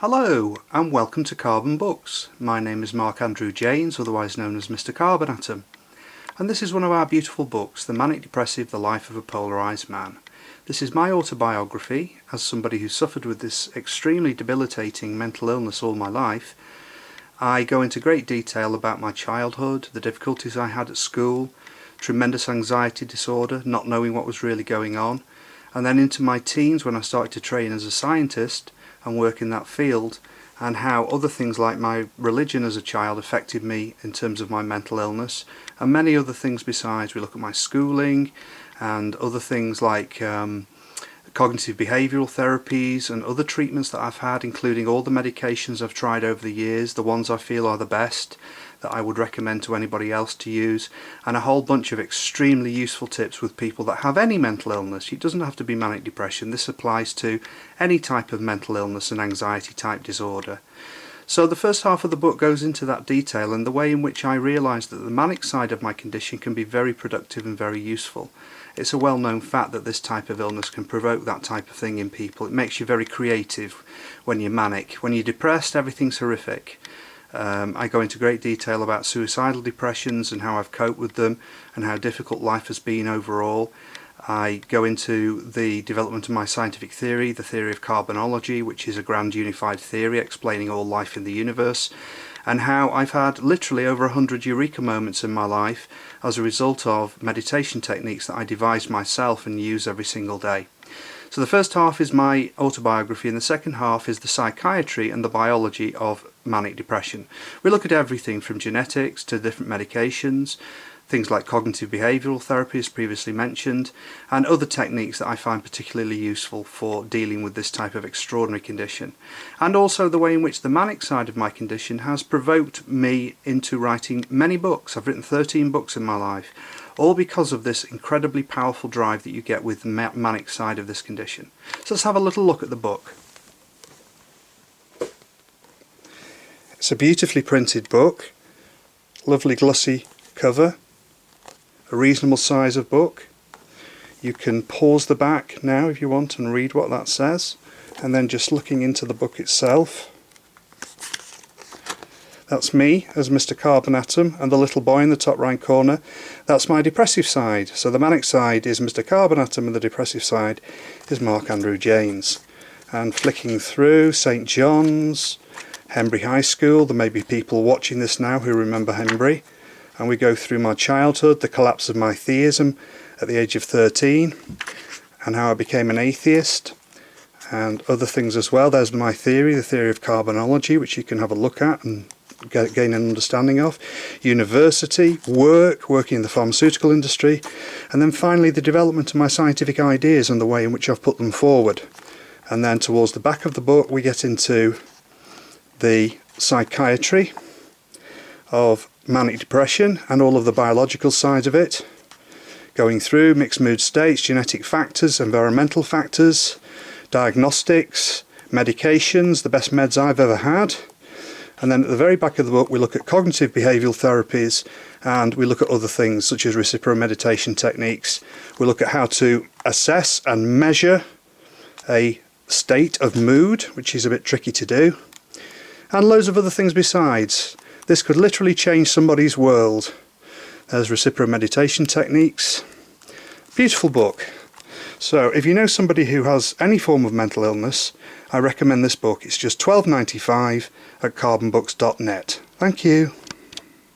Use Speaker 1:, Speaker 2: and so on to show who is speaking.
Speaker 1: Hello and welcome to Carbon Books. My name is Mark Andrew Janes, otherwise known as Mr. Carbon Atom, and this is one of our beautiful books, The Manic Depressive, The Life of a Polarised Man. This is my autobiography as somebody who suffered with this extremely debilitating mental illness all my life. I go into great detail about my childhood, the difficulties I had at school, tremendous anxiety disorder, not knowing what was really going on, and then into my teens when I started to train as a scientist and work in that field, and how other things like my religion as a child affected me in terms of my mental illness, and many other things besides. We look at my schooling and other things like cognitive behavioural therapies and other treatments that I've had, including all the medications I've tried over the years, the ones I feel are the best that I would recommend to anybody else to use, and a whole bunch of extremely useful tips with people that have any mental illness. It doesn't have to be manic depression. This applies to any type of mental illness and anxiety type disorder. So the first half of the book goes into that detail and the way in which I realised that the manic side of my condition can be very productive and very useful. It's a well-known fact that this type of illness can provoke that type of thing in people. It makes you very creative when you're manic. When you're depressed, everything's horrific. I go into great detail about suicidal depressions and how I've coped with them and how difficult life has been overall. I go into the development of my scientific theory, the theory of carbonology, which is a grand unified theory explaining all life in the universe, and how I've had literally over 100 eureka moments in my life as a result of meditation techniques that I devised myself and use every single day. So the first half is my autobiography and the second half is the psychiatry and the biology of manic depression. We look at everything from genetics to different medications, things like cognitive behavioural therapy as previously mentioned, and other techniques that I find particularly useful for dealing with this type of extraordinary condition. And also the way in which the manic side of my condition has provoked me into writing many books. I've written 13 books in my life, all because of this incredibly powerful drive that you get with the manic side of this condition. So let's have a little look at the book. It's a beautifully printed book, lovely glossy cover, a reasonable size of book. You can pause the back now if you want and read what that says, and then just looking into the book itself. That's me as Mr. Carbon Atom, and the little boy in the top right corner, that's my depressive side. So the manic side is Mr. Carbon Atom and the depressive side is Mark Andrew Janes. And flicking through St. John's, Henbury High School, there may be people watching this now who remember Henbury, and we go through my childhood, the collapse of my theism at the age of 13, and how I became an atheist, and other things as well. There's my theory, the theory of carbonology, which you can have a look at and gain an understanding of. University, working in the pharmaceutical industry, and then finally the development of my scientific ideas and the way in which I've put them forward. And then towards the back of the book we get into the psychiatry of manic depression and all of the biological side of it, going through mixed mood states, genetic factors, environmental factors, diagnostics, medications, the best meds I've ever had. And then at the very back of the book we look at cognitive behavioural therapies, and we look at other things such as recipro-meditation techniques. We look at how to assess and measure a state of mood, which is a bit tricky to do, and loads of other things besides. This could literally change somebody's world. There's recipro-meditation techniques. Beautiful book. So if you know somebody who has any form of mental illness, I recommend this book. It's just $12.95 at carbonbooks.net. Thank you.